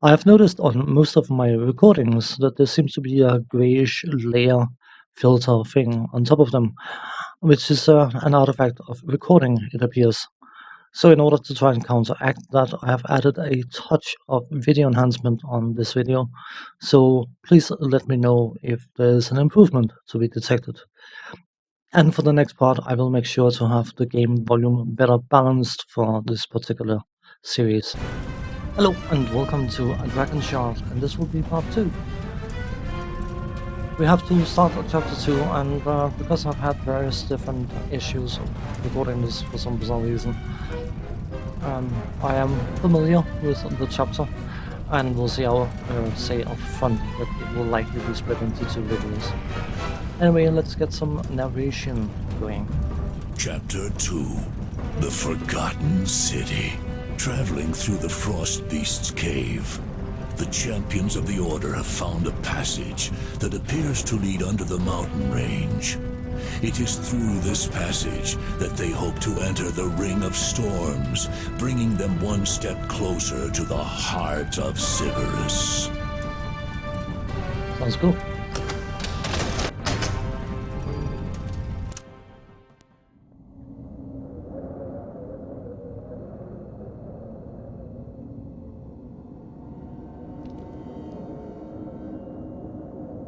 I have noticed on most of my recordings that there seems to be a grayish layer filter thing on top of them, which is an artifact of recording, it appears. So in order to try and counteract that, I have added a touch of video enhancement on this video. So please let me know if there's an improvement to be detected. And for the next part, I will make sure to have the game volume better balanced for this particular series. Hello and welcome to Dragonshard, and this will be part 2. We have to start at chapter 2, and because I've had various different issues of recording this for some bizarre reason, I am familiar with the chapter, and we'll see how, say up front, that it will likely be split into 2 videos. Anyway, let's get some narration going. Chapter 2. The Forgotten City. Traveling through the Frost Beast's cave, the champions of the Order have found a passage that appears to lead under the mountain range. It is through this passage that they hope to enter the Ring of Storms, bringing them one step closer to the heart of Sybaris. Sounds cool.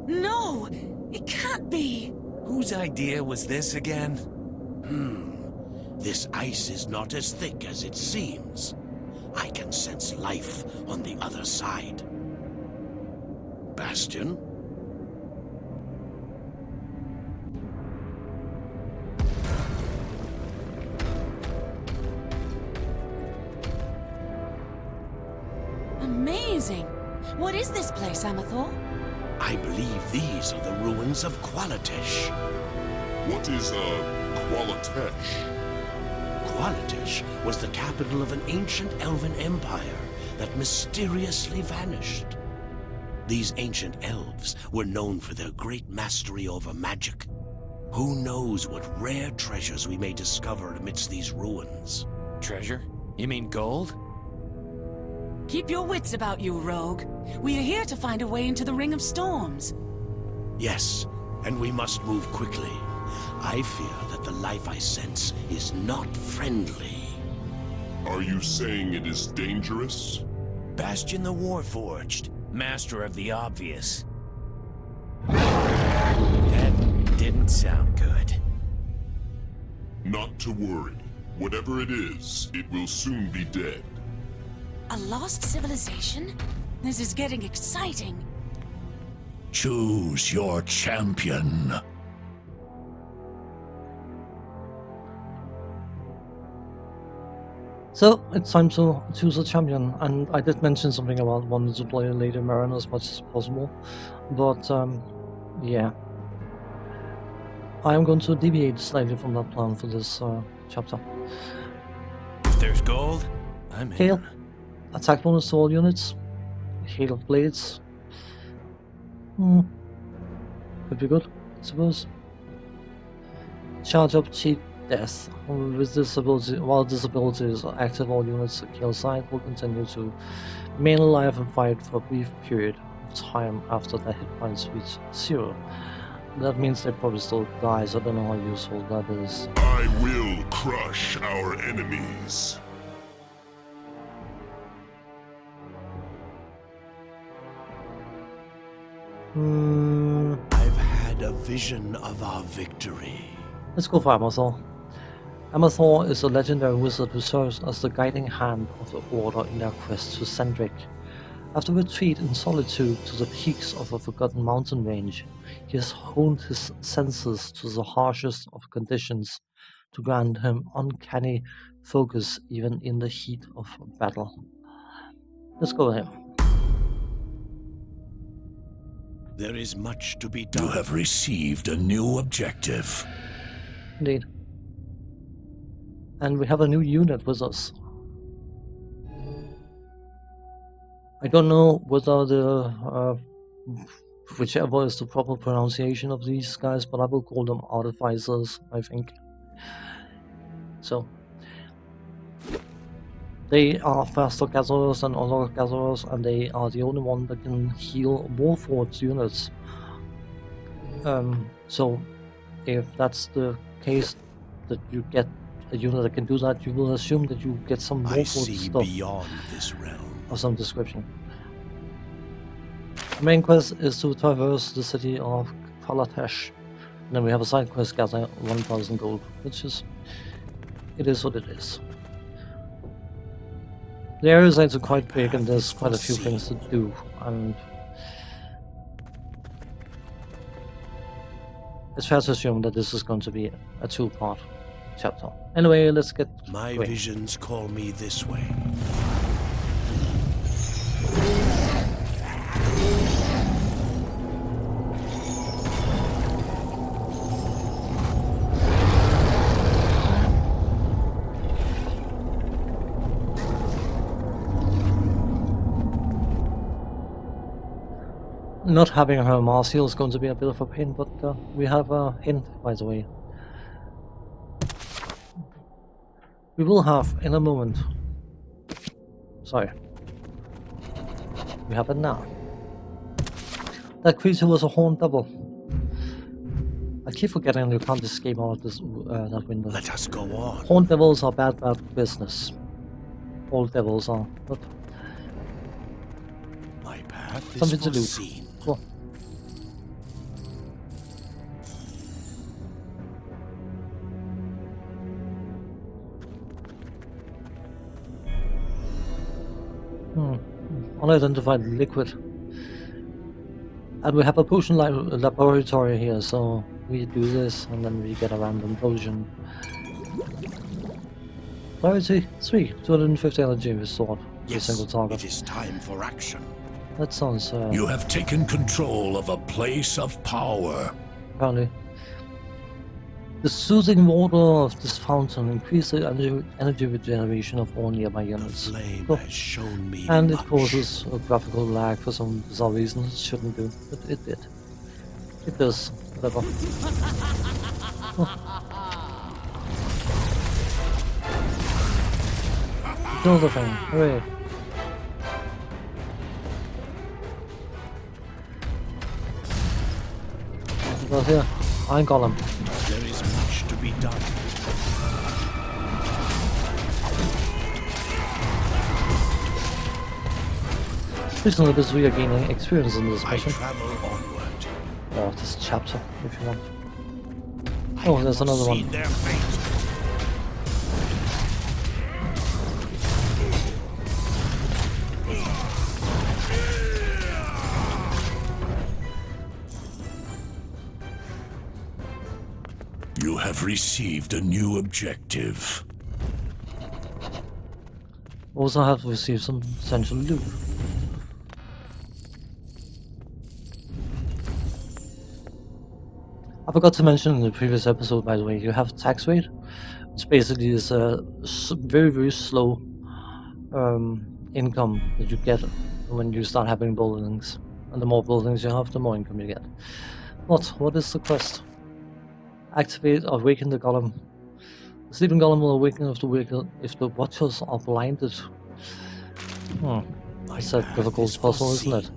No! It can't be! Whose idea was this again? This ice is not as thick as it seems. I can sense life on the other side. Bastion? Amazing! What is this place, Amathor? I believe these are the ruins of Qualitesh. What is Qualitesh? Qualitesh was the capital of an ancient elven empire that mysteriously vanished. These ancient elves were known for their great mastery over magic. Who knows what rare treasures we may discover amidst these ruins? Treasure? You mean gold? Keep your wits about you, rogue. We are here to find a way into the Ring of Storms. Yes, and we must move quickly. I fear that the life I sense is not friendly. Are you saying it is dangerous? Bastion the Warforged, master of the obvious. That didn't sound good. Not to worry. Whatever it is, it will soon be dead. A lost civilization? This is getting exciting. Choose your champion. So, it's time to choose a champion, and I did mention something about wanting to play Lady Marin as much as possible, but yeah. I am going to deviate slightly from that plan for this chapter. If there's gold, I'm in. Hail. Attack bonus to all units. Hail of Blades. Could be good, I suppose. Charge up Cheat Death. With this ability, while this ability is active, all units at kill side will continue to remain alive and fight for a brief period of time after their hit points reach 0. That means they probably still die, so I don't know how useful that is. I will crush our enemies. I've had a vision of our victory. Let's go for Amathor. Amathor is a legendary wizard who serves as the guiding hand of the Order in their quest to Sandric. After a retreat in solitude to the peaks of a forgotten mountain range, he has honed his senses to the harshest of conditions to grant him uncanny focus even in the heat of battle. Let's go with him. There is much to be done. You have received a new objective. Indeed. And we have a new unit with us. I don't know whether the whichever is the proper pronunciation of these guys, but I will call them artificers, I think. So They are faster gatherers than other gatherers, and they are the only one that can heal Warforged units. So, if that's the case, that you get a unit that can do that, you will assume that you get some I Warforged see stuff beyond this realm. of some description. The main quest is to traverse the city of Kalatesh. And then we have a side quest gather 1000 gold, which is... it is what it is. The area is actually quite big and there's quite a few things to do, and it's fair to assume that this is going to be a two-part chapter. Anyway, let's get My going. visions call me this way. Not having her Martial is going to be a bit of a pain, but we have a hint, by the way. We will have in a moment. Sorry. We have it now. That creature was a horned devil. I keep forgetting you can't escape out of this that window. Let us go on. Horned devils are bad business. All devils are, but My path is something to do. foreseen. Cool. Unidentified liquid. And we have a potion laboratory here, so we do this and then we get a random potion. Priority 3, 250 energy restored to a Yes, single target. it is time for action. That sounds You have taken control of a place of power. apparently. The soothing water of this fountain increases the energy regeneration of all nearby The units. flame Cool. has shown me And much. it causes a graphical lag for some bizarre reason. It shouldn't do, but it did. It does, whatever. Kill the thing, hooray. What's it got here? Iron Golem. There is much to be done. Please notice we are gaining experience in this I mission. travel onward. Or this chapter, if you want. I Oh, have there's another one. foreseen their fate. You have received a new objective. Also have received some essential loot. I forgot to mention in the previous episode, by the way, you have tax rate, which basically is a very, very slow income that you get when you start having buildings. And the more buildings you have, the more income you get. But what is the quest? Activate or awaken the golem. The sleeping golem will awaken if the watchers are blinded. It's a difficult puzzle, isn't it?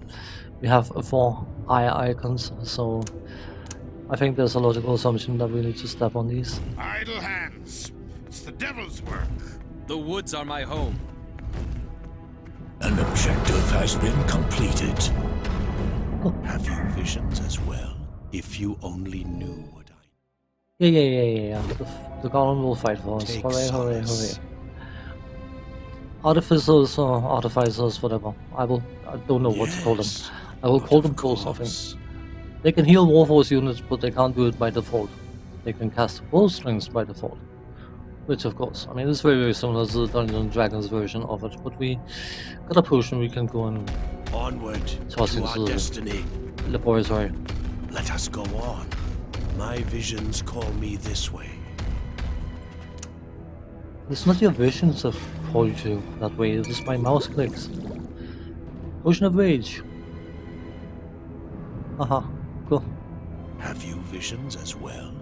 We have 4 eye icons, so I think there's a logical assumption that we need to step on these. Idle hands. It's the devil's work. The woods are my home. An objective has been completed. Have you visions as well? If you only knew what I... Yeah. The golem will fight for us. Take Hooray. solace. Artificers or artificers, whatever. I don't know what to call them. Yes, I will but call of them both, I think. course. They can heal Warforged units, but they can't do it by default. They can cast bowstrings by default. Which, of course, I mean, it's very, very similar to the Dungeons & Dragons version of it, but we got a potion we can go and Onward Toss to into our the- destiny. laboratory. Let us go on. My visions call me this way. It's not your visions that call you to that way, it is my mouse clicks. Potion of Rage. Haha, cool. Have you visions as well?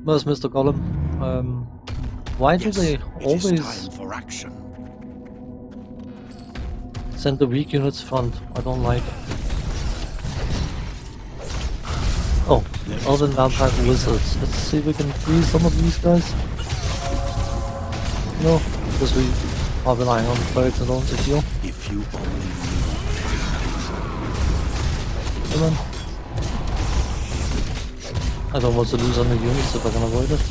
Where's Mr. Golem? Why do Yes, they it is always time for action. send the weak units front? I don't like it. Oh, Elven Vampire Wizards. Let's see if we can free some of these guys. No, because we are relying on the clerics alone to heal. If you only knew. Come on. I don't want to lose on the units if I can avoid it.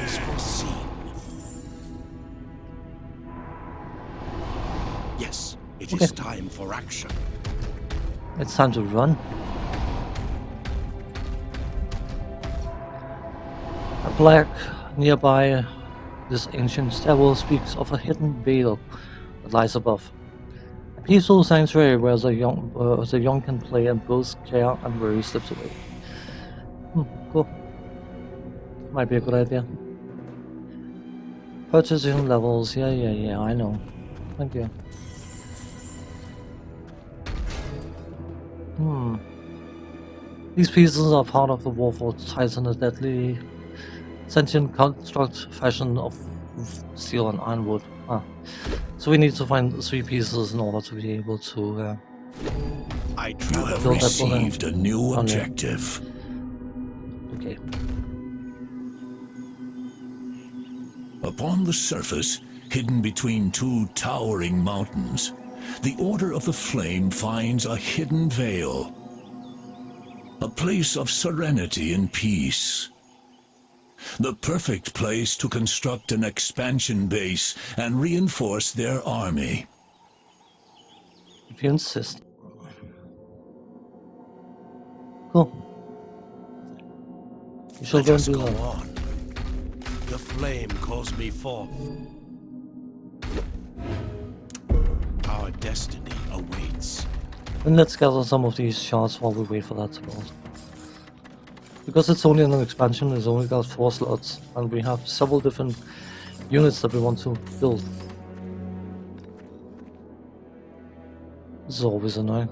This was seen. Yes, it is time for action. It's time to run. A plaque nearby this ancient stairwell speaks of a hidden veil that lies above. A peaceful sanctuary where the young can play and both care and worry slips away. Cool. Might be a good idea. Purchasing levels, yeah, I know. Thank you. These pieces are part of the Warforged Titan, a deadly sentient construct fashioned of steel and ironwood. So we need to find 3 pieces in order to be able to You have build that building. received a new objective. Okay. Upon the surface, hidden between 2 towering mountains, the Order of the Flame finds a hidden veil. A place of serenity and peace. The perfect place to construct an expansion base and reinforce their army. If you insist. Cool. We shall Let go and us do go that. on. The flame calls me forth. Our destiny awaits. And let's gather some of these shards while we wait for that to build. Because it's only an expansion, it's only got 4 slots, and we have several different units that we want to build. This is always annoying.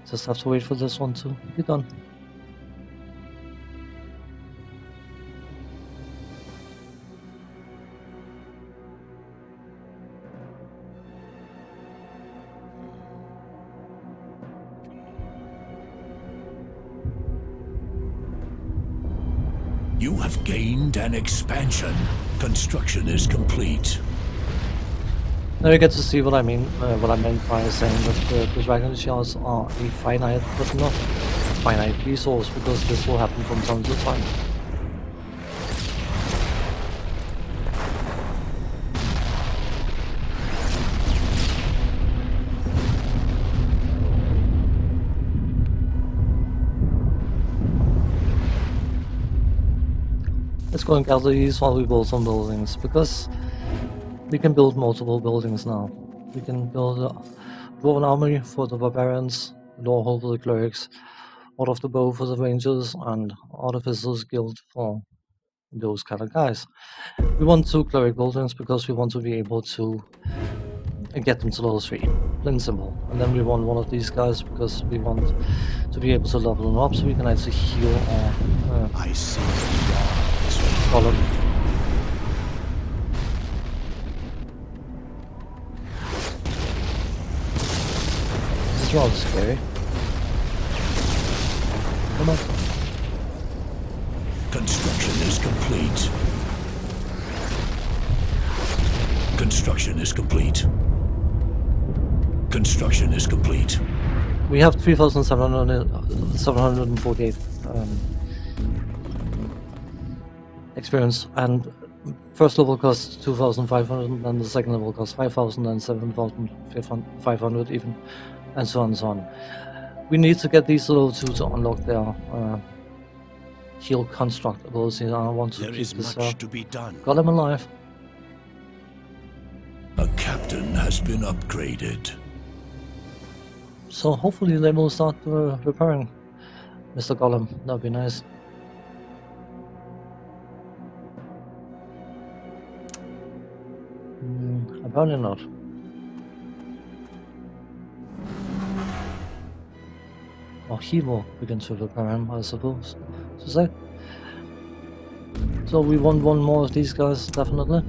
Just have to wait for this one to be done. You have gained an expansion. Construction is complete. Now you get to see what I mean, what I meant by saying that the dragon shards are a finite but not finite resource, because this will happen from time to time. Let's go and gather these while we build some buildings, because we can build multiple buildings now. We can build a dwarven army for the barbarians, Lawhold for the clerics, Out of the Bow for the rangers, and Artificers Guild for those kind of guys. We want 2 cleric buildings because we want to be able to get them to level 3, plain and simple. And then we want one of these guys because we want to be able to level them up so we can actually heal our I see. column. This is rather scary. Come on. Construction is complete. Construction is complete. Construction is complete. We have 3,748 experience, and first level costs 2,500, and then the second level costs 5,000 and 7,500 even, and so on and so on. We need to get these level 2 to unlock their heal construct ability. I want to There keep is this much to be done. golem alive. A captain has been upgraded. So hopefully they will start repairing Mr. Golem. That'd be nice. Apparently not. Or he will begin to repair him, I suppose, to say. So we want one more of these guys, definitely.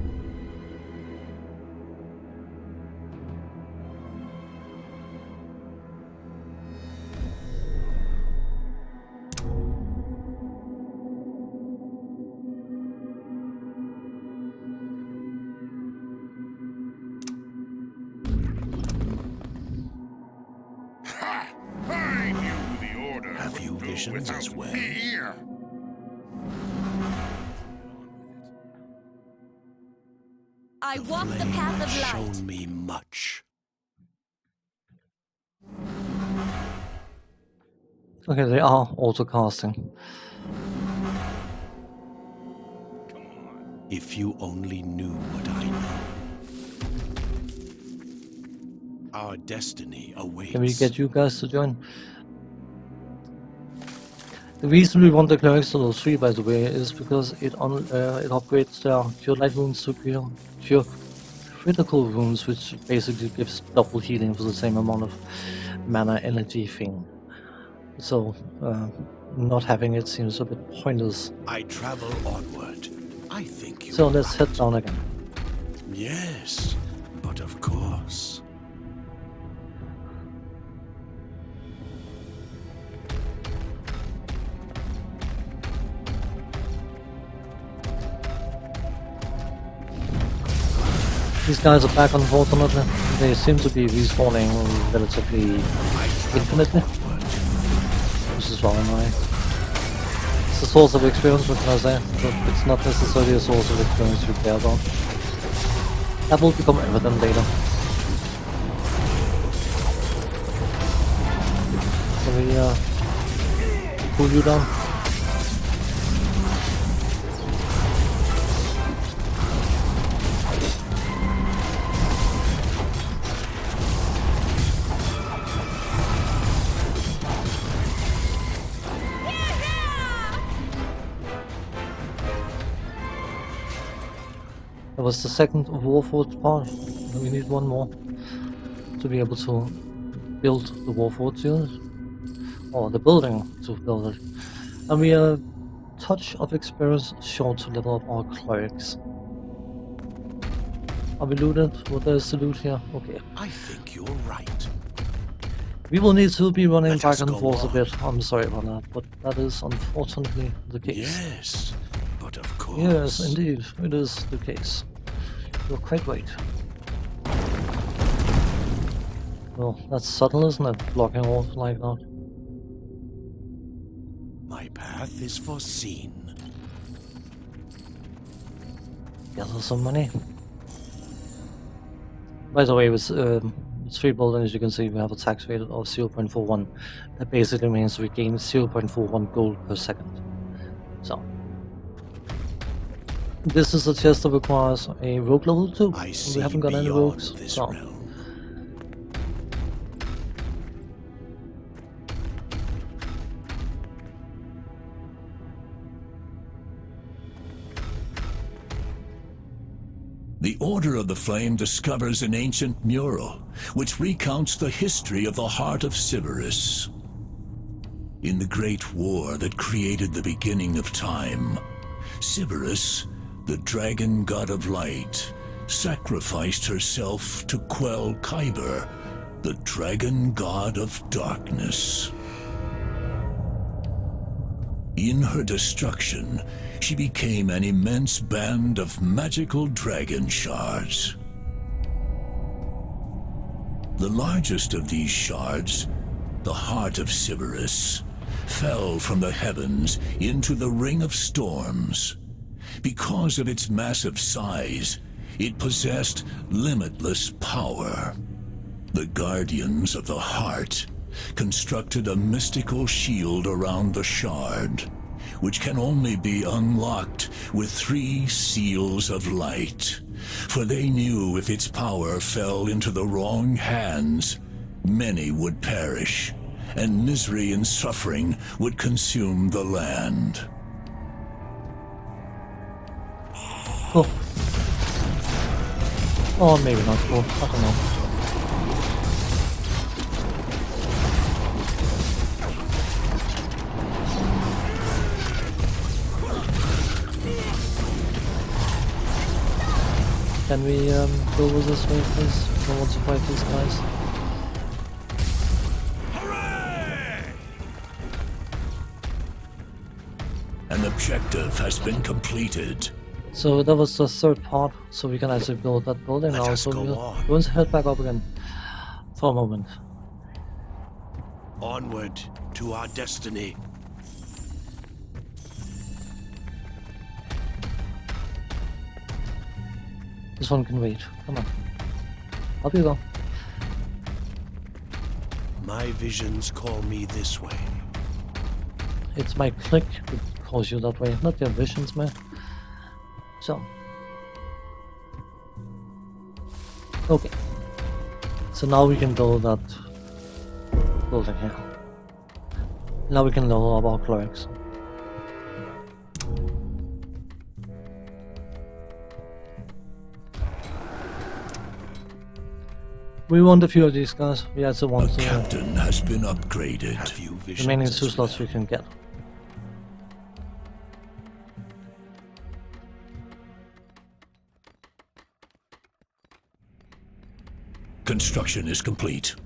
Ha! I knew the order Have would you go visions as without well? me. I walk the path of Flame light. shown me much. Okay, they are auto-casting. If you only knew what I know. Our destiny awaits. Can we get you guys to join? The reason we want the clerics to level 3, by the way, is because it upgrades their cure light wounds to cure critical wounds, which basically gives double healing for the same amount of mana energy thing. So not having it seems a bit pointless. I travel onward. I think you. So let's head down again. Yes, but of course. These guys are back, unfortunately. They seem to be respawning relatively infinitely, which is rather annoying. It's a source of experience, what can I say? But it's not necessarily a source of experience to care about. That will become evident later. Can we pull you down? That was the second Warforged part. We need one more to be able to build the Warforged unit. Or the building to build it. And we are a touch of experience short to level up our clerics. Are we looted? What is the loot here? Okay. I think you're right. We will need to be running Let back us and go forth a on. bit. I'm sorry about that, but that is unfortunately the case. Yes, but of course. Yes, indeed, it is the case. You're quite right. Well, that's subtle, isn't it? Blocking off like that. My path is foreseen. Gather some money. By the way, with 3 buildings, as you can see, we have a tax rate of 0.41. That basically means we gain 0.41 gold per second. So, this is a chest that requires a rogue level 2. I and see we haven't got any beyond rogues. this So, realm. The Order of the Flame discovers an ancient mural, which recounts the history of the heart of Sybaris. In the Great War that created the beginning of time, Sybaris, the dragon god of light, sacrificed herself to quell Kyber, the dragon god of darkness. In her destruction, she became an immense band of magical dragon shards. The largest of these shards The heart of Sybaris fell from the heavens into the Ring of Storms. Because of its massive size, it possessed limitless power. The Guardians of the Heart constructed a mystical shield around the shard, which can only be unlocked with 3 seals of light. For they knew if its power fell into the wrong hands, many would perish, and misery and suffering would consume the land. Cool. Or maybe not cool, I don't know. Can we go with this way, please? I want to fight these guys. An objective has been completed. So that was the 3rd part, so we can actually build that building now. So we're going to head back up again for a moment. Onward to our destiny. This one can wait. Come on. Up you go. My visions call me this way. It's my click that calls you that way, not your visions, man. So. Okay. So now we can build that building here. Now we can level up our clerics. We want a few of these guys. We also want the captain has been upgraded. Remaining 2 slots we can get. Construction is complete.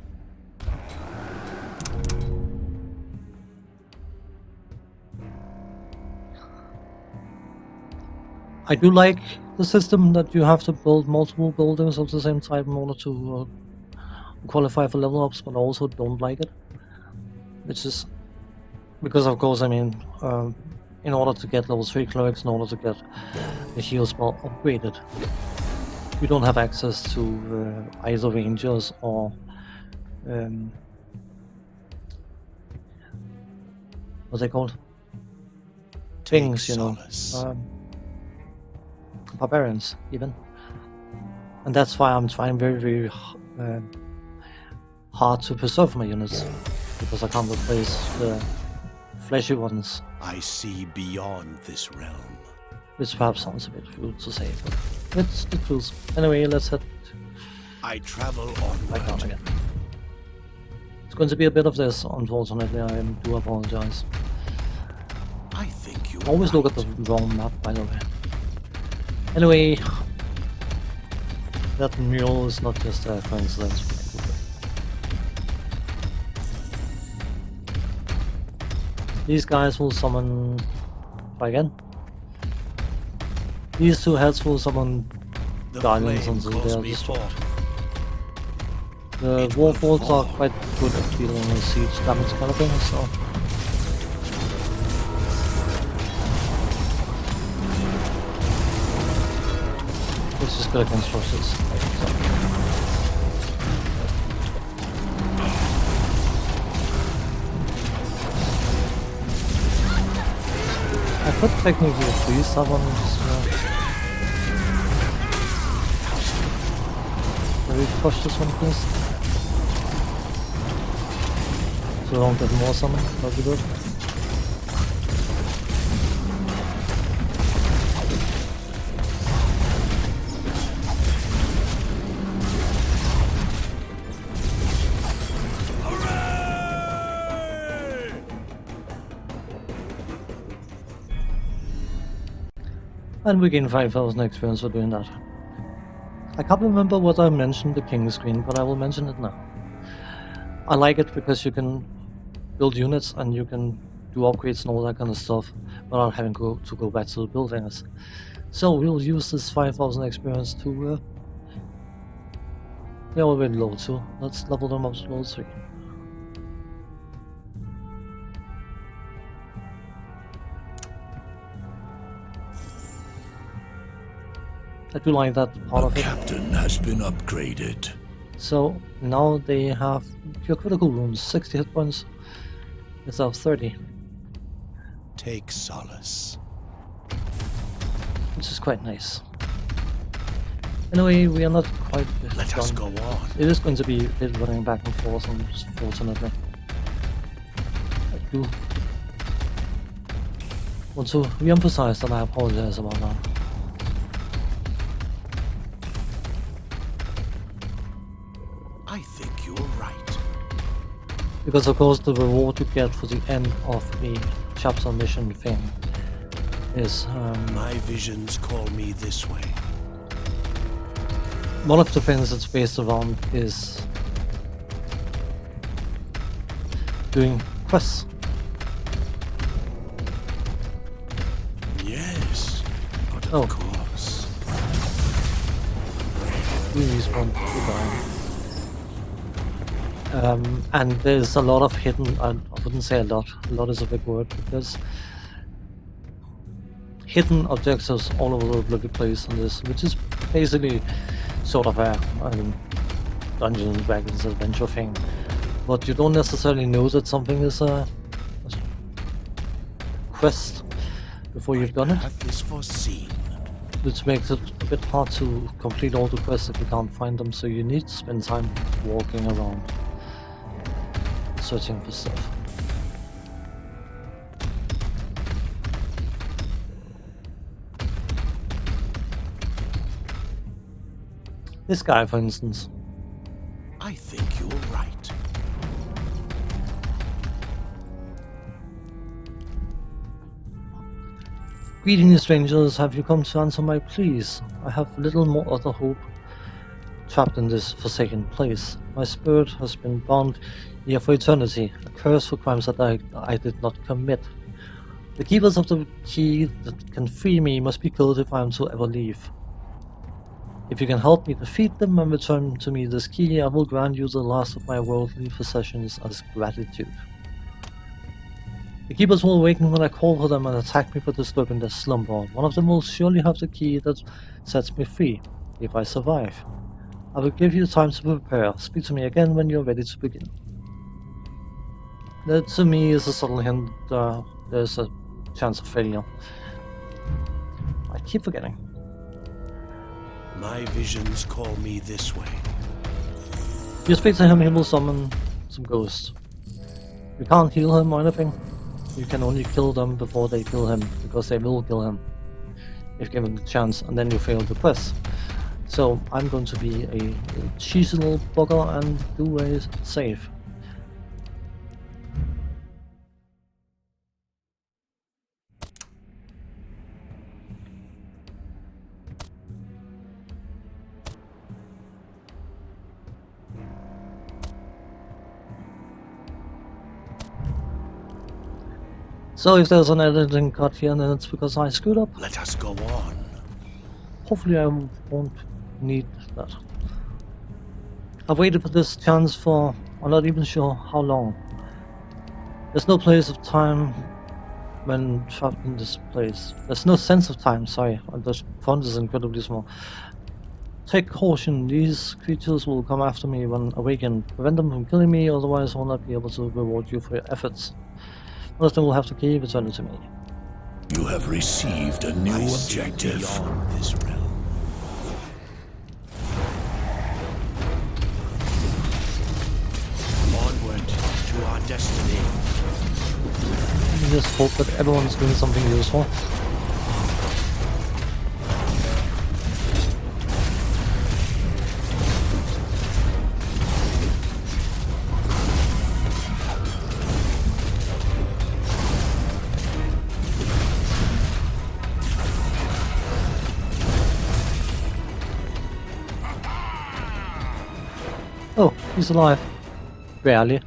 I do like the system that you have to build multiple buildings at the same time in order to qualify for level ups, but I also don't like it. Which is because, of course, I mean, in order to get level 3 clerics, in order to get the heal spell upgraded, you don't have access to either rangers or what's they called? Things, you know, barbarians even, and that's why I'm trying very hard to preserve my units, because I can't replace the fleshy ones. I see beyond this realm. Which perhaps sounds a bit rude to say, but it's the truth. Anyway, let's head I travel onward. Back down again. It's going to be a bit of this, unfortunately. I do apologize. I think you always look at the wrong map, by the way. Anyway, that mule is not just a coincidence. These guys will summon... Try again. These 2 heads will summon Guardians until they are destroyed. The Warbolts are quite good at dealing siege damage kind of thing, so... Let's just go against rushes. I could technically freeze someone. Can we push this one, please? So we don't get more summon, that'd be good. And we gain 5,000 experience for doing that. I can't remember what I mentioned the king screen, but I will mention it now. I like it because you can build units and you can do upgrades and all that kind of stuff without having to go back to the buildings. So we'll use this 5,000 experience to... they're already level 2. Let's level them up to level 3. I do like that part A of it. captain has been upgraded. So now they have your critical wounds, 60 hit points instead of 30, Take solace. which is quite nice. Anyway, we are not quite Let us done. go on. It is going to be a bit running back and forth, unfortunately. I do want to re-emphasize that I apologize about that. I think you're right. Because of course the reward you get for the end of a chapter mission thing is My visions call me this way. one of the things it's based around is doing quests. Yes, but of Oh. course. We respawn and there's a lot of hidden, I wouldn't say a lot is a big word, because hidden objectives all over the bloody place in this, which is basically sort of a Dungeons and Dragons adventure thing, but you don't necessarily know that something is a quest before you've done it, Path is foreseen. which makes it a bit hard to complete all the quests if you can't find them, so you need to spend time walking around, searching for stuff. This guy, for instance. I think you're right. Greetings, strangers. Have you come to answer my pleas? I have little more other hope trapped in this forsaken place. My spirit has been bound here for eternity, a curse for crimes that I did not commit. The keepers of the key that can free me must be killed if I am to ever leave. If you can help me defeat them and return to me this key, I will grant you the last of my worldly possessions as gratitude. The keepers will awaken when I call for them and attack me for disturbing their slumber. One of them will surely have the key that sets me free, if I survive. I will give you time to prepare. Speak to me again when you're ready to begin. That to me is a subtle hint there's a chance of failure. I keep forgetting. My visions call me this way. If you speak to him, he will summon some ghosts. You can't heal him or anything. You can only kill them before they kill him, because they will kill him if given the chance, and then you fail the quest. So I'm going to be a cheesy little bugger and do a save. So if there's an editing cut here, then it's because I screwed up. Let us go on. Hopefully I won't need that. I've waited for this chance for I'm not even sure how long. There's no place of time when trapped in this place. There's no sense of time, sorry. The font is incredibly small. Take caution, these creatures will come after me when awakened. Prevent them from killing me, otherwise I will not be able to reward you for your efforts. One of them will have to keep returning to me. You have received a new I see objective. beyond this realm. Onward to our destiny. I just hope that everyone's doing something useful. Oh, he's alive. Barely.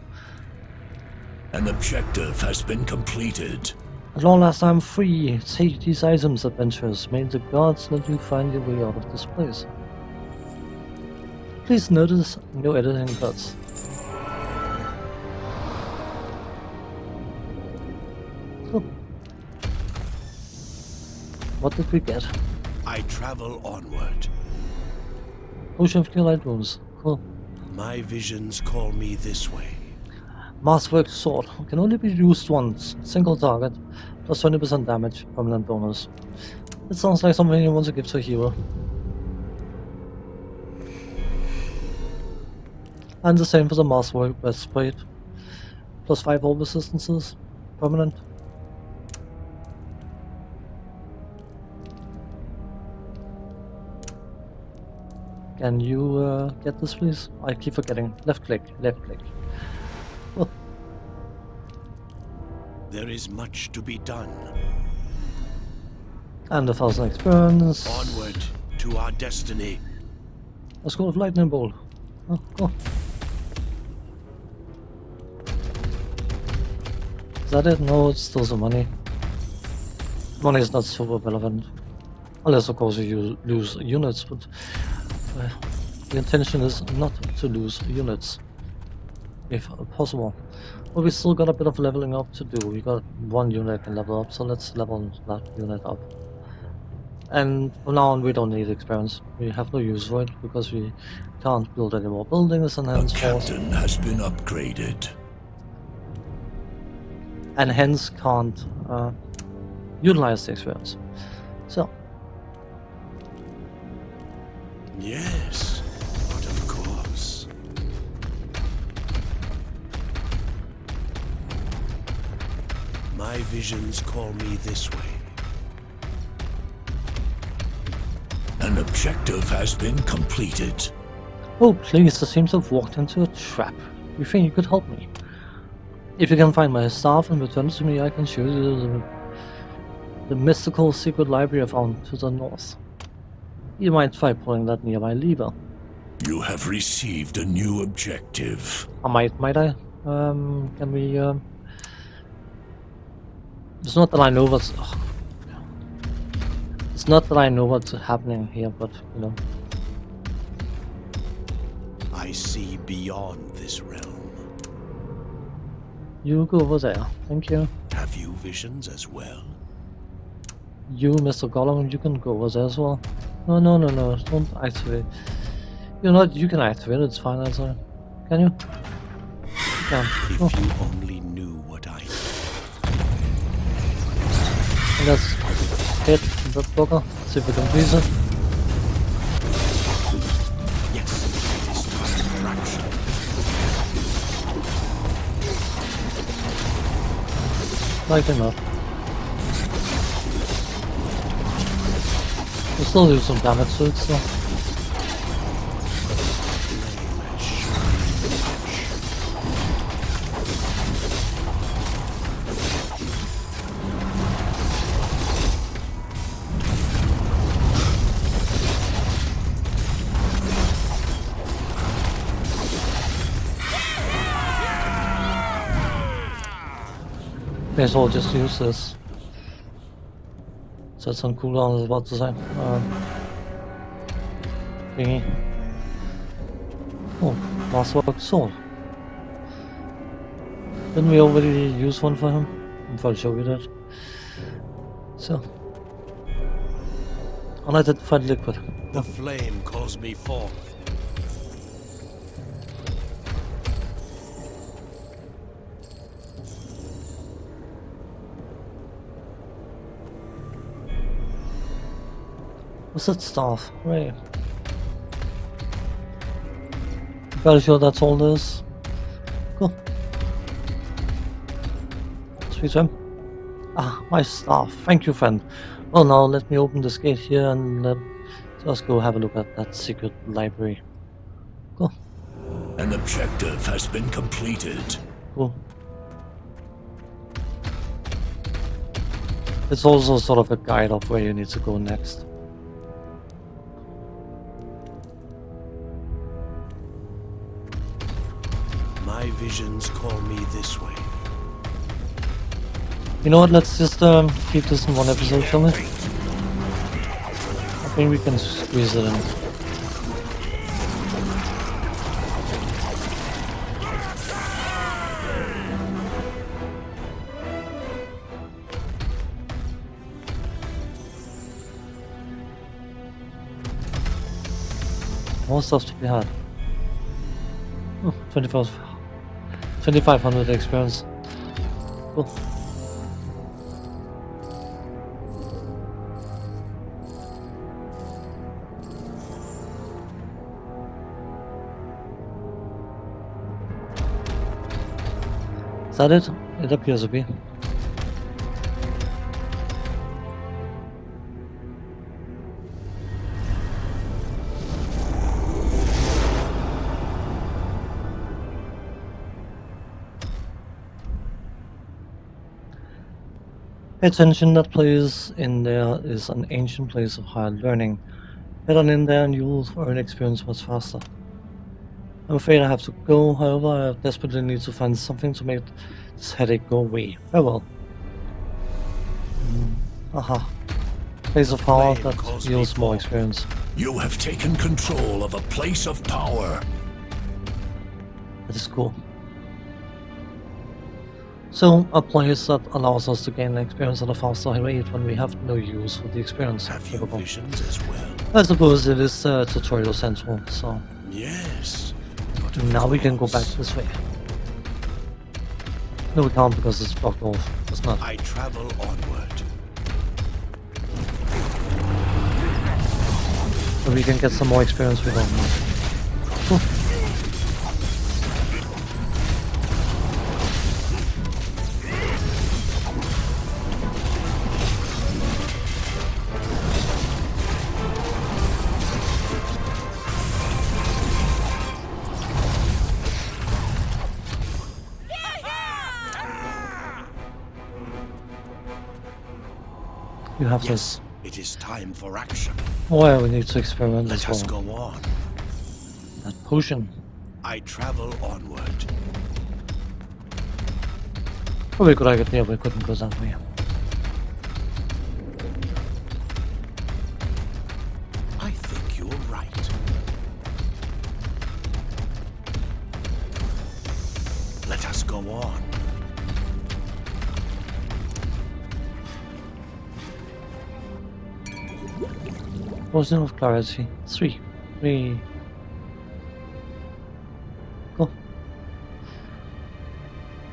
An objective has been completed. At long last I'm free. Take these items, adventurers. May the gods let you find your way out of this place. Please notice no editing cuts. So, what did we get? I I travel onward. Ocean of Clear Light Wounds. Cool. My visions call me this way. Masterwork Sword. Can only be used once. Single target. Plus 20% damage. Permanent bonus. It sounds like something you want to give to a hero. And the same for the Masterwork Breastplate. Plus 5 all resistances. Permanent. Can you get this, please? I keep forgetting. Left click, left click. Oh. There is much to be done. And 1,000 experience. Onward to our destiny. A Scroll of Lightning Bolt. Oh, go. Is that it? No, it's still some money. Money is not super relevant. Unless, of course, you lose units, but the intention is not to lose units, if possible. But we still got a bit of leveling up to do. We got 1 unit can level up, so let's level that unit up. And from now on, we don't need experience. We have no use for it because we can't build any more buildings, and hence A captain has been upgraded. And hence can't utilize the experience. So. Yes, but of course. My visions call me this way. An objective has been completed. Oh, please, I seem to have walked into a trap. You think you could help me? If you can find my staff and return it to me, I can show you the mystical secret library I found to the north. You might try pulling that nearby lever. You have received a new objective. Might I? Can we, It's not that I know what's... It's not that I know what's happening here, but, you know. I see beyond this realm. You go over there. Thank you. Have you visions as well? You, Mr. Gollum, you can go over there as well. No, don't activate. You can activate it, it's fine, actually. Can you? Yeah. If Oh. you only knew what I know. And let's hit that bugger, see if we can freeze it. Yes, it is time for action. Like enough. We'll still do some damage to it, so. May as well just use this. So it's on cooldown, I was about to say. Thingy. Oh, Masterwork Sword. Didn't we already use one for him? I'm fairly sure we did. So. Unidentified liquid. The flame calls me forth. What's that staff? Right. Fairly sure that's all there is. Cool. Sweet gem. Ah, my staff. Thank you, friend. Well, now let me open this gate here and just go have a look at that secret library. Cool. An objective has been completed. Cool. It's also sort of a guide of where you need to go next. My visions call me this way. You know what, let's just keep this in one episode, shall we? I think we can squeeze it in. more stuff to be had. Oh, 2500 experience. Cool. Is that it? It appears to be. Pay attention, that place in there is an ancient place of higher learning. Head on in there and you'll earn experience much faster. I'm afraid I have to go, however, I desperately need to find something to make this headache go away. Farewell. Aha. Place of power that yields more experience. You have taken control of a place of power. That is cool. So, a place that allows us to gain experience at a faster rate when we have no use for the experience. Have you visions as well? I suppose it is tutorial central, so... Yes. Now we can go back this way. No, we can't because it's blocked off. It's not. I travel onward. So we can get some more experience with them. Cool. You have Yes, it is time for action. Oh yeah, we need to experiment Let as us well. go on. That potion. I travel onward. Probably a good idea, we couldn't go that way. I think you're right. Let us go on. Potion of clarity. 3. Go.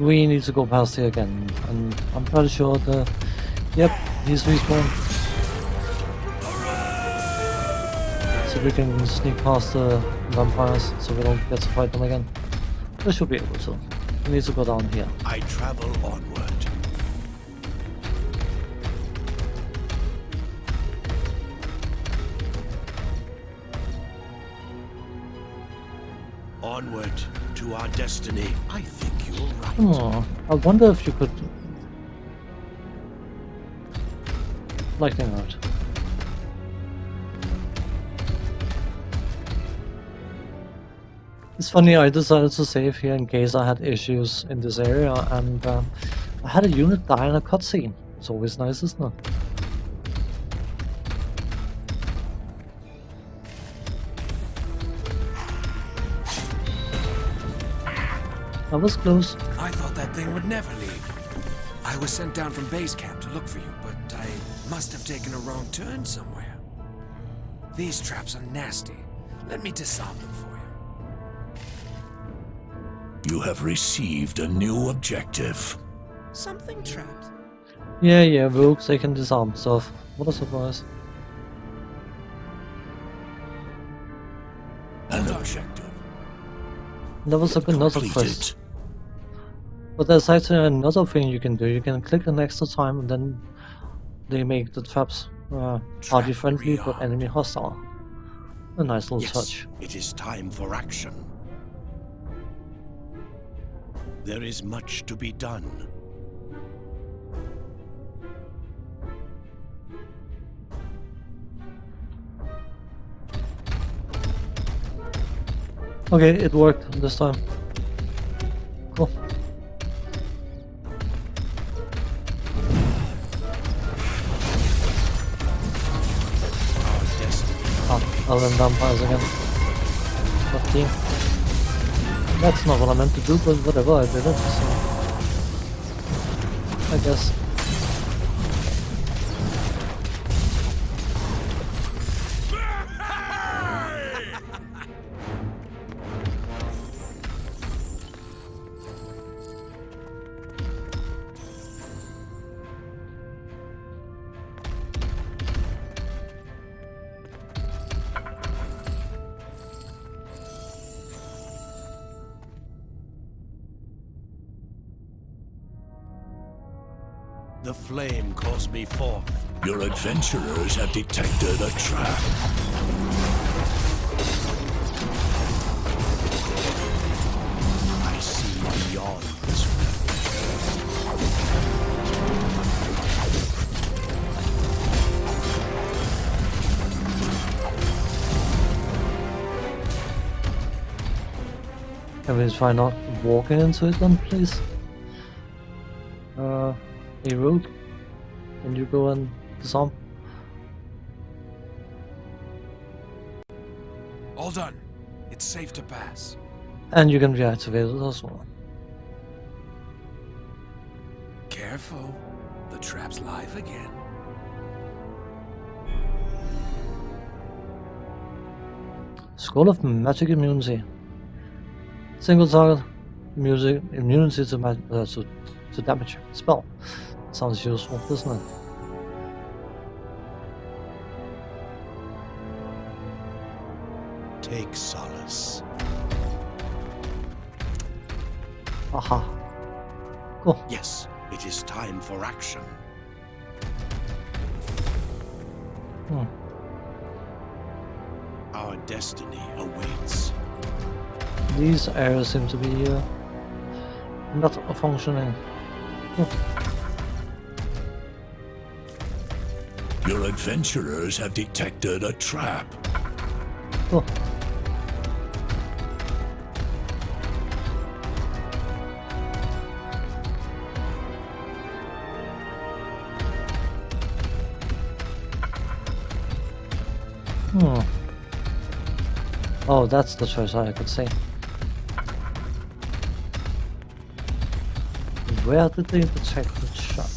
We need to go past here again, and I'm pretty sure the... Yep, he's respawned. So we can sneak past the vampires, so we don't get to fight them again. We should be able to. We need to go down here. I travel onward. Onward to our destiny. I think you're right. Oh, I wonder if you could... Lightning out. It's funny, I decided to save here in case I had issues in this area, and I had a unit die in a cutscene. It's always nice, isn't it? That was close. I thought that thing would never leave. I was sent down from base camp to look for you, but I must have taken a wrong turn somewhere. These traps are nasty. Let me disarm them for you. You have received a new objective. Something trapped. Yeah, rogues, they can disarm stuff. What a surprise. An objective. That was another quest. But there's actually another thing you can do. You can click an extra time and then they make the traps party friendly but enemy hostile. A nice little touch. It is time for action. There is much to be done. Okay, it worked this time. Cool. Elven vampires again. What team? That's not what I meant to do, but whatever, I did it, so... I guess. The flame calls me forth. Your adventurers have detected a trap. I see beyond this Can we try not walking into it then, please? Hey Rogue, can you go and disarm? All done. It's safe to pass. And you can reactivate it as well. Careful. The trap's live again. Scroll of Magic Immunity. Single target immunity to damage. Spell. Sounds useful, doesn't it? take solace. Aha. Cool. Yes, it is time for action. Our destiny awaits. These areas seem to be not functioning. Your adventurers have detected a trap. Cool. Oh, that's the treasure I could see. Where did they detect the shot?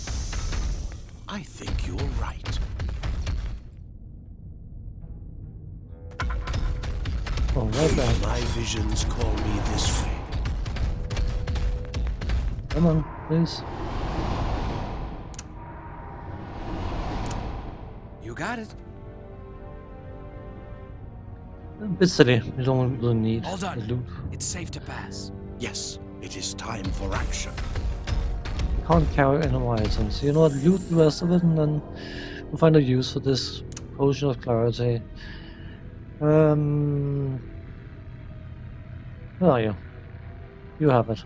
I think you're right. Oh, right there. My visions call me this way. Come on, please. You got it. A bit silly. You don't really need All the done. loot. It's safe to pass. Yes, it is time for action. You can't carry any more items. You know what? Loot the rest of it, and then we'll find a use for this potion of clarity. Where are you? You have it.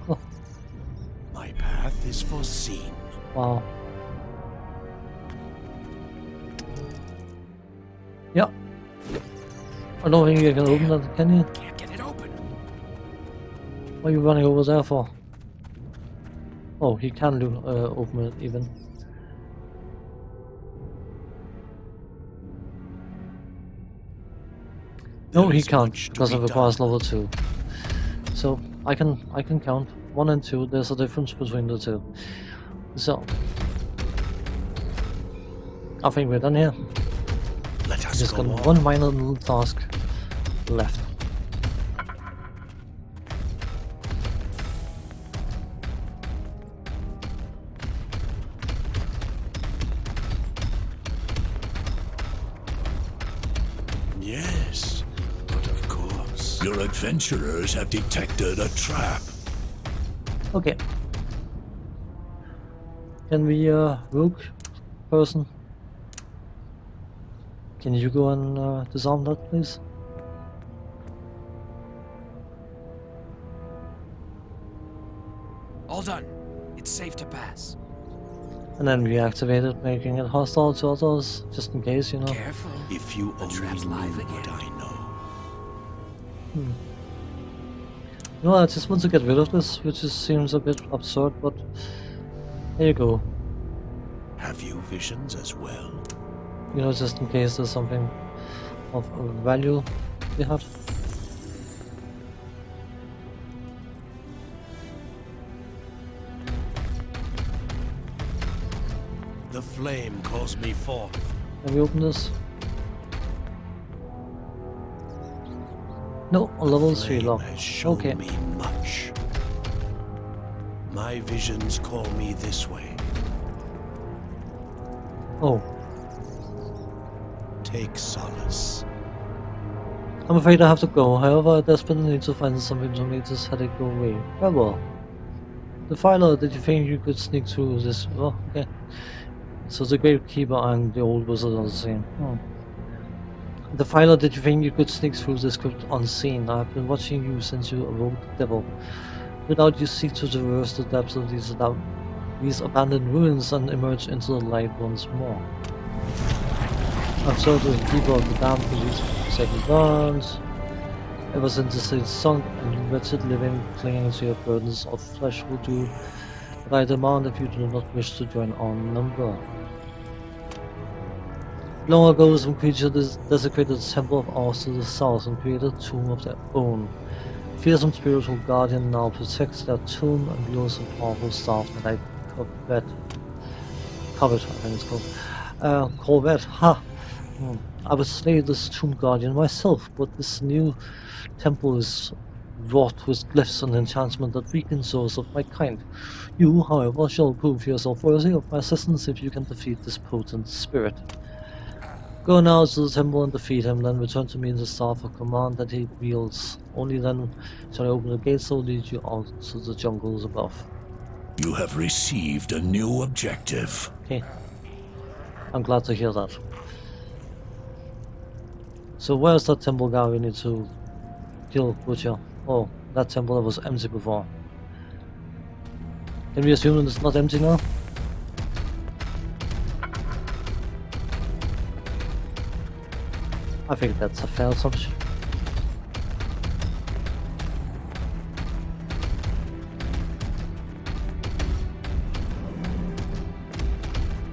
Oh, My path is foreseen. wow. Yeah. I don't think you can open that, can you? Can't get it open. What are you running over there for? Oh, he can do open it even. No, There he is can't much to because be it requires done. level 2. So I can count 1 and 2. There's a difference between the two. So I think we're done here. Let us Just go got on. one minor little task left. Yes, but of course. Your adventurers have detected a trap. Okay. Can we rogue person? Can you go and disarm that, please? All done. It's safe to pass. And then reactivate it, making it hostile to others, just in case, you know. Careful. If you The only trap's knew live what again. I know. No, I just want to get rid of this, which just seems a bit absurd, but there you go. Have you visions as well? You know, just in case there's something of value you have. The flame calls me forth. Can we open this? No, level 3 Flame lock. has shown Okay. me much. My visions call me this way. Oh, Take solace. I'm afraid I have to go. However, I desperately need to find something to make this headache go away. Farewell. Defiler, did you think you could sneak through this? Oh, okay. So the Gravekeeper and the old wizard are the same. Defiler, did you think you could sneak through this crypt unseen? I've been watching you since you awoke the devil. Without you seek to traverse the depths of these abandoned ruins and emerge into the light once more. I've served the Keeper of the Damned for these second burns. Ever since the city sunk and you wretched living clinging to your burdens of flesh will do, but I demand if you do not wish to join our number. Long ago, some creature desecrated the temple of ours to the south and created a tomb of their own. A fearsome spiritual guardian now protects their tomb and wields a powerful staff that I covet, I think it's called. Corvette, ha! I would slay this tomb guardian myself, but this new temple is wrought with glyphs and enchantment that weakens those of my kind. You, however, shall prove yourself worthy of my assistance if you can defeat this potent spirit. Go now to the temple and defeat him, then return to me the staff of command that he wields. Only then shall I open the gates that will lead you out to the jungles above. You have received a new objective. Okay. I'm glad to hear that. So where's that temple guy we need to kill, Butcher? Oh, that temple that was empty before. Can we assume it's not empty now? I think that's a fair assumption.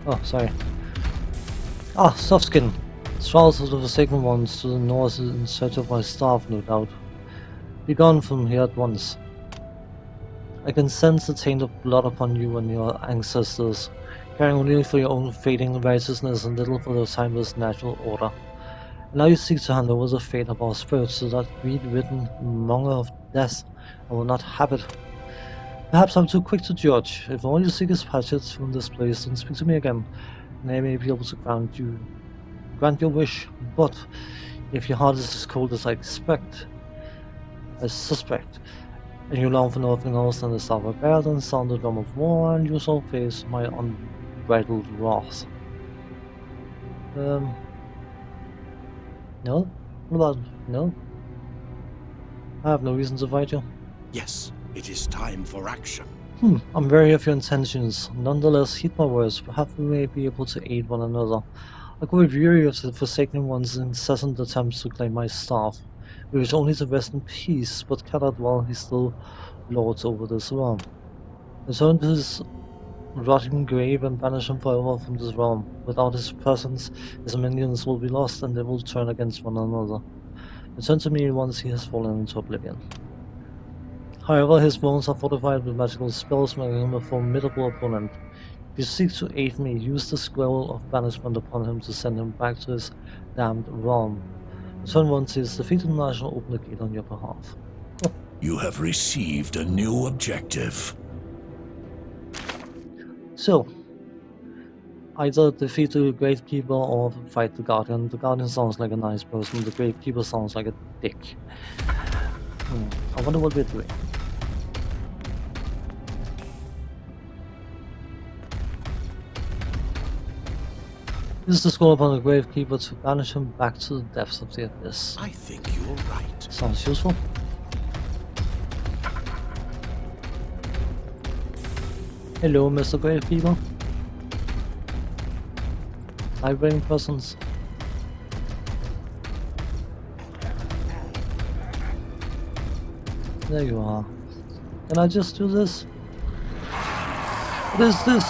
Oh, sorry. Ah, soft skin. Trials of the Forsaken Ones to the north in search of my staff, no doubt. Be gone from here at once. I can sense the taint of blood upon you and your ancestors, caring only for your own fading righteousness and little for the timeless natural order. And now you seek to hand over the fate of our spirits to that greed-ridden monger of death. I will not have it. Perhaps I'm too quick to judge. If all you seek is passage from this place, then speak to me again, and I may be able to grant your wish. But if your heart is as cold as I suspect, and you long for nothing else than the staff of bed and sound the drum of war, and you shall face my unbridled wrath. No? What about no? I have no reason to fight you. Yes, it is time for action. I'm wary of your intentions. Nonetheless, heed my words. Perhaps we may be able to aid one another. I grow weary of the Forsaken One's incessant attempts to claim my staff. We wish only to rest in peace, but cannot while he still lords over this realm. Return to his rotting grave and banish him forever from this realm. Without his presence, his minions will be lost and they will turn against one another. Return to me once he has fallen into oblivion. However, his bones are fortified with magical spells, making him a formidable opponent. If you seek to aid me, use the scroll of banishment upon him to send him back to his damned realm. Return once he is defeated and I shall open the gate on your behalf. Oh. You have received a new objective. So, either defeat the Gravekeeper or fight the Guardian. The Guardian sounds like a nice person, the Gravekeeper sounds like a dick. I wonder what we're doing. This is the scroll upon the Gravekeeper to banish him back to the depths of the abyss. I think you're right. Sounds useful. Hello, Mr. Gravekeeper. Vibrating presence. There you are. Can I just do this? What is this?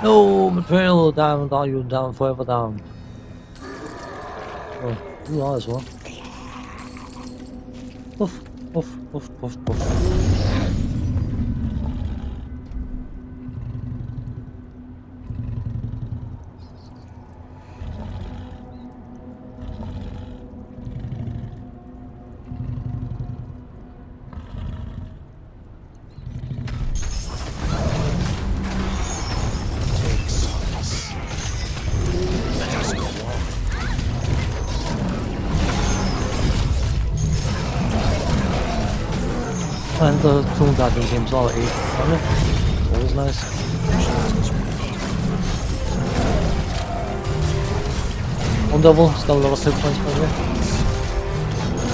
No, betrayal, damned are you, down forever damned. Oh, you are as well. Poof, poof, poof, poof, poof. And the Tomb Guardian games are 8 on it. It's always nice. One devil, still a lot of hit points by the way.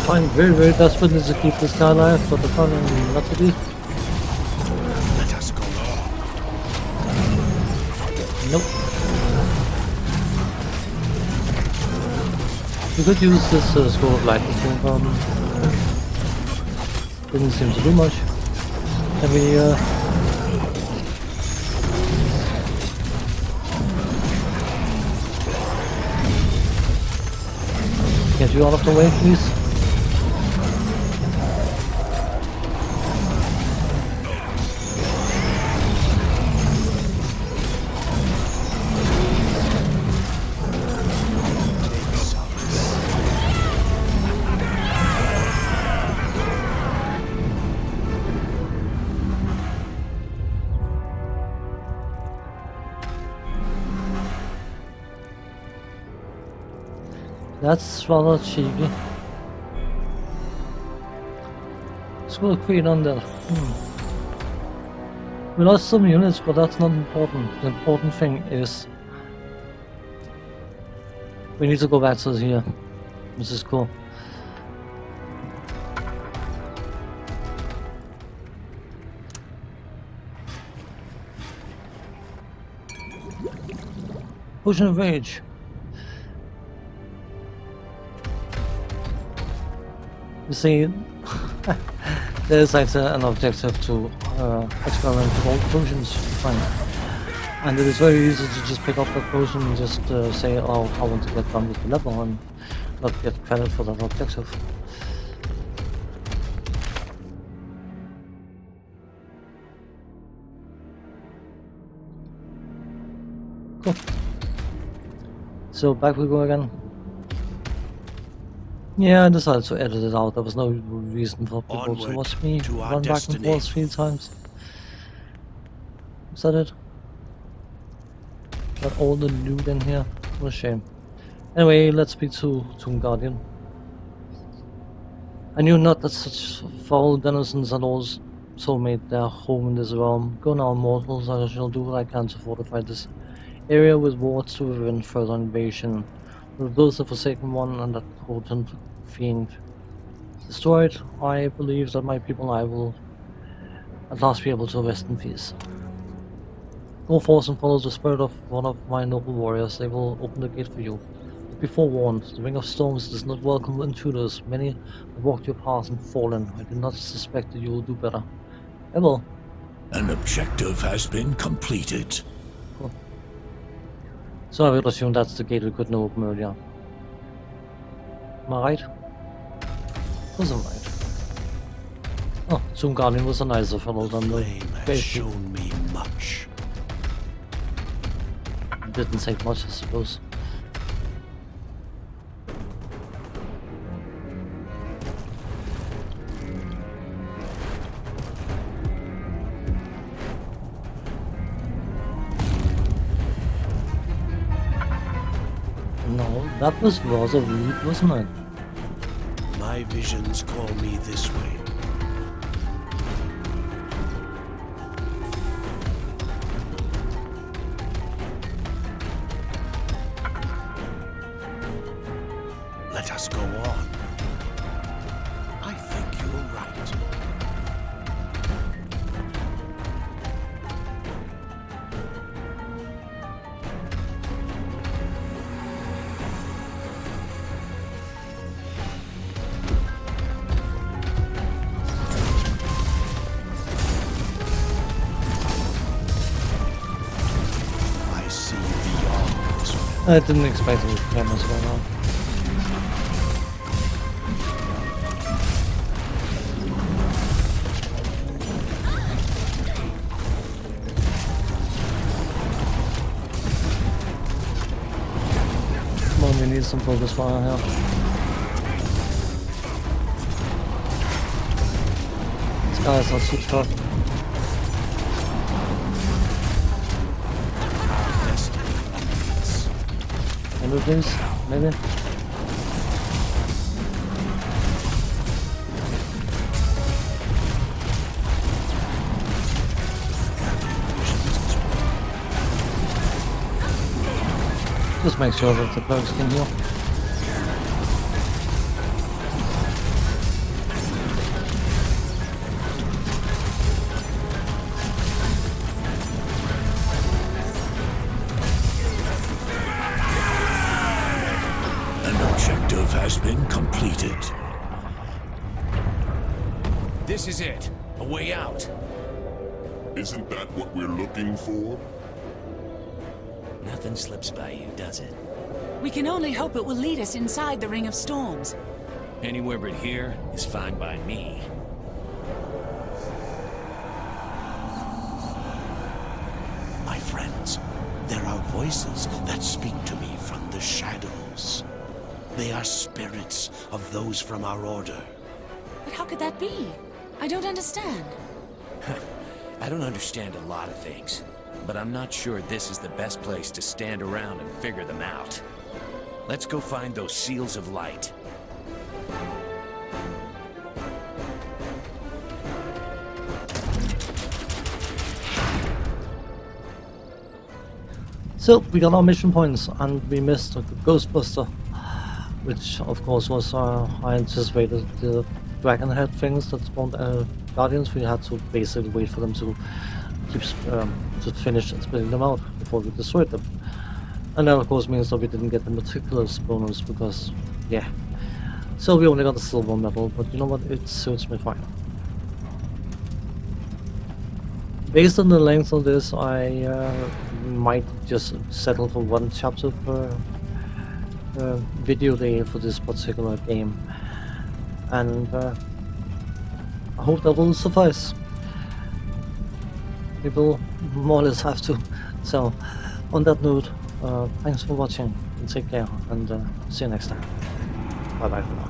I'm very desperate to keep this guy alive, but the fun not to be. Let us go. Nope. We could use this Scroll of Light thing, didn't seem to do much. Can we get you out of the way, please? That's rather cheeky. Scroll Queen on there. We lost some units, but that's not important. The important thing is we need to go back to here, which is cool. Potion of Rage. You see, there's like an objective to experiment with all potions, fine. And it is very easy to just pick up that potion and just say, oh, I want to get done with the level and not get credit for that objective. Cool. So back we go again. Yeah, I decided to edit it out. There was no reason for people to watch me run back and forth 3 times. Is that it? Got all the loot in here. What a shame. Anyway, let's speak to Tomb Guardian. I knew not that such foul denizens had also made their home in this realm. Go now, mortals, I shall do what I can to fortify this area with wards to prevent further invasion. With those the Forsaken One and that potent fiend destroyed, I believe that my people and I will at last be able to rest in peace. Go forth and follow the spirit of one of my noble warriors. They will open the gate for you. But be forewarned, the Ring of Storms does not welcome intruders. Many have walked your path and fallen. I do not suspect that you will do better. I will. An objective has been completed. Cool. So I would assume that's the gate we couldn't open earlier. Am I right? Was I right? Oh, Tomb Guardian was a nicer fellow than the Flame has basic. shown me much. Didn't take much, I suppose. No, that was rather rude, wasn't it? My visions call me this way. Let us go on. I think you're right. I see beyond this one. I didn't expect it to cameras going on. Come on, we need some focus fire here. This guy's not too tough. Can we please? Maybe? Just make sure that the clerics can heal. An objective has been completed. This is it. A way out. Isn't that what we're looking for? Nothing slips by you, does it? We can only hope it will lead us inside the Ring of Storms. Anywhere but here is fine by me. My friends, there are voices that speak to me from the shadows. They are spirits of those from our order. But how could that be? I don't understand. I don't understand a lot of things, but I'm not sure this is the best place to stand around and figure them out. Let's go find those seals of light. So we got our mission points and we missed the Ghostbuster, which of course was I anticipated the dragon head things that spawned guardians. We had to basically wait for them to keep to finish and spitting them out before we destroyed them. And that of course means that we didn't get the meticulous bonus because, yeah. So we only got the silver medal, but you know what, it suits me fine. Based on the length of this, I might just settle for one chapter per video day for this particular game. And I hope that will suffice. We will more or less have to. So, on that note, thanks for watching, and take care, and see you next time. Bye bye for now.